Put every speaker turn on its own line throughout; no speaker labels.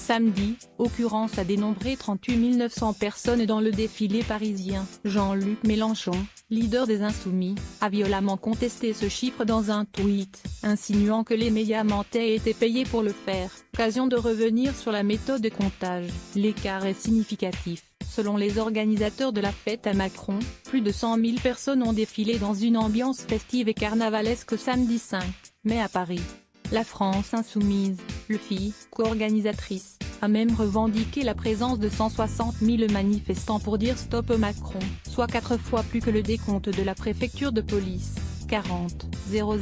Samedi, occurrence a dénombré 38 900 personnes dans le défilé parisien. Jean-Luc Mélenchon, leader des Insoumis, a violemment contesté ce chiffre dans un tweet, insinuant que les médias mentaient et étaient payés pour le faire. Occasion de revenir sur la méthode de comptage. L'écart est significatif. Selon les organisateurs de la fête à Macron, plus de 100 000 personnes ont défilé dans une ambiance festive et carnavalesque samedi 5 mai à Paris. La France Insoumise, le FI, co-organisatrice, a même revendiqué la présence de 160 000 manifestants pour dire stop Macron, soit 4 fois plus que le décompte de la préfecture de police, 40 000,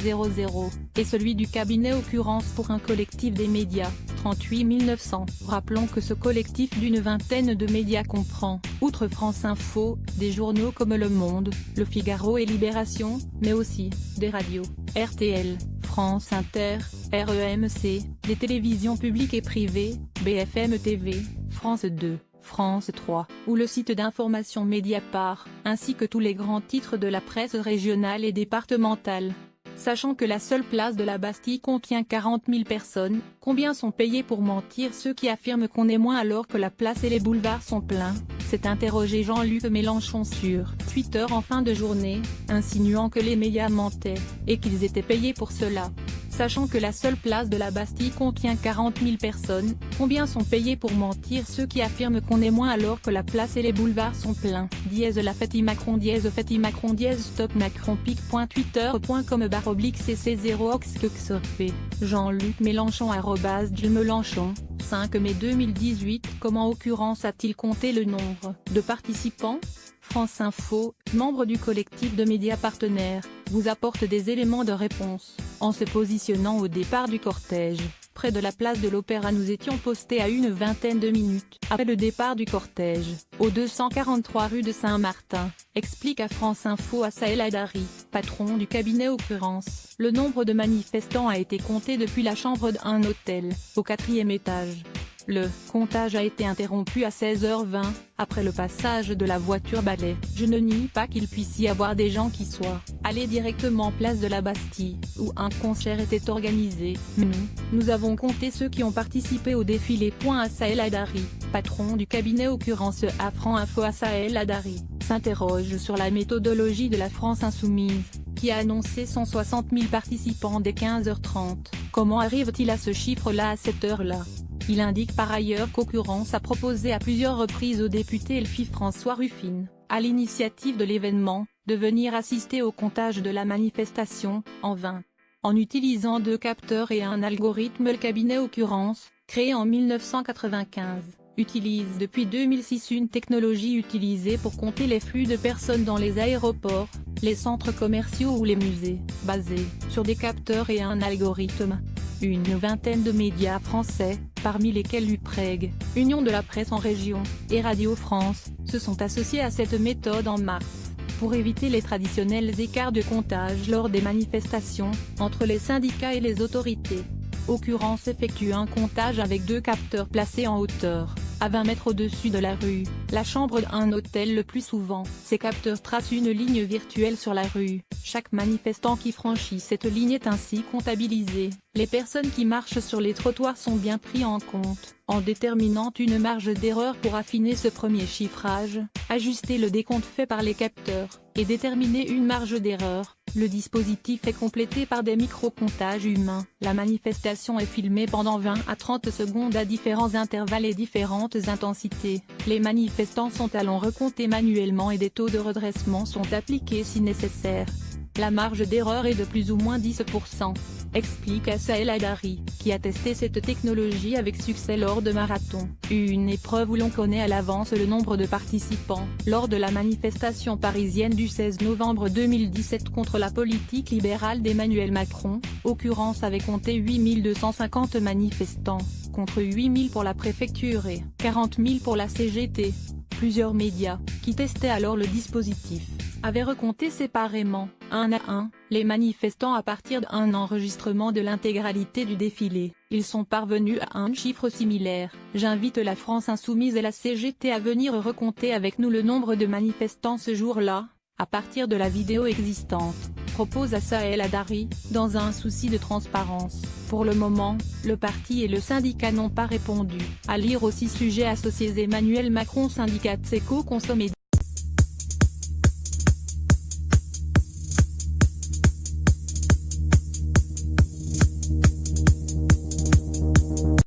et celui du cabinet occurrence pour un collectif des médias, 38 900. Rappelons que ce collectif d'une vingtaine de médias comprend, outre France Info, des journaux comme Le Monde, Le Figaro et Libération, mais aussi, des radios, RTL, France Inter, REMC, des télévisions publiques et privées, BFM TV, France 2, France 3, ou le site d'information Mediapart, ainsi que tous les grands titres de la presse régionale et départementale. Sachant que la seule place de la Bastille contient 40 000 personnes, combien sont payés pour mentir ceux qui affirment qu'on est moins alors que la place et les boulevards sont pleins, s'est interrogé Jean-Luc Mélenchon sur Twitter en fin de journée, insinuant que les médias mentaient, et qu'ils étaient payés pour cela. Sachant que la seule place de la Bastille contient 40 000 personnes, combien sont payés pour mentir ceux qui affirment qu'on est moins alors que la place et les boulevards sont pleins. La fête Macron stop macronpic.twitter.com/cc0oxxp. Jean-Luc Mélenchon @Mélenchon, 5 mai 2018. Comment occurrence a-t-il compté le nombre de participants? France Info, membre du collectif de médias partenaires, vous apporte des éléments de réponse. En se positionnant au départ du cortège, près de la place de l'Opéra, nous étions postés à une vingtaine de minutes après le départ du cortège, au 243 rue de Saint-Martin, explique à France Info Assaël Adari, patron du cabinet occurrence. Le nombre de manifestants a été compté depuis la chambre d'un hôtel, au 4e étage. Le comptage a été interrompu à 16h20, après le passage de la voiture balai. Je ne nie pas qu'il puisse y avoir des gens qui soient allés directement place de la Bastille, où un concert était organisé, mais nous avons compté ceux qui ont participé au défilé. Assaël Adari, patron du cabinet occurrence à France Info. Assaël Adari s'interroge sur la méthodologie de la France Insoumise, qui a annoncé 160 000 participants dès 15h30. Comment arrive-t-il à ce chiffre-là à cette heure-là? Il indique par ailleurs qu'Occurrence a proposé à plusieurs reprises au député LFI François Ruffin, à l'initiative de l'événement, de venir assister au comptage de la manifestation, en vain. En utilisant 2 capteurs et un algorithme, le cabinet Occurrence, créé en 1995, utilise depuis 2006 une technologie utilisée pour compter les flux de personnes dans les aéroports, les centres commerciaux ou les musées, basée sur des capteurs et un algorithme. Une vingtaine de médias français, parmi lesquels Upreg, Union de la presse en région, et Radio France, se sont associés à cette méthode en mars, pour éviter les traditionnels écarts de comptage lors des manifestations, entre les syndicats et les autorités. Occurrence effectue un comptage avec 2 capteurs placés en hauteur, à 20 mètres au-dessus de la rue, la chambre d'un hôtel le plus souvent. Ces capteurs tracent une ligne virtuelle sur la rue. Chaque manifestant qui franchit cette ligne est ainsi comptabilisé. Les personnes qui marchent sur les trottoirs sont bien pris en compte, en déterminant une marge d'erreur pour affiner ce premier chiffrage, ajuster le décompte fait par les capteurs, et déterminer une marge d'erreur. Le dispositif est complété par des micro-comptages humains. La manifestation est filmée pendant 20 à 30 secondes à différents intervalles et différentes intensités. Les manifestants sont alors recomptés manuellement et des taux de redressement sont appliqués si nécessaire. La marge d'erreur est de plus ou moins 10%, explique Assaël Adari, qui a testé cette technologie avec succès lors de Marathon, une épreuve où l'on connaît à l'avance le nombre de participants. Lors de la manifestation parisienne du 16 novembre 2017 contre la politique libérale d'Emmanuel Macron, Occurrence avait compté 8 250 manifestants, contre 8 000 pour la préfecture et 40 000 pour la CGT. Plusieurs médias, qui testaient alors le dispositif, avaient recompté séparément, un à un, les manifestants à partir d'un enregistrement de l'intégralité du défilé. Ils sont parvenus à un chiffre similaire. J'invite la France Insoumise et la CGT à venir recompter avec nous le nombre de manifestants ce jour-là, à partir de la vidéo existante. propose à Saël Haddari, dans un souci de transparence. Pour le moment, le parti et le syndicat n'ont pas répondu. À lire aussi sujet associés Emmanuel Macron syndicat Tseco consommé.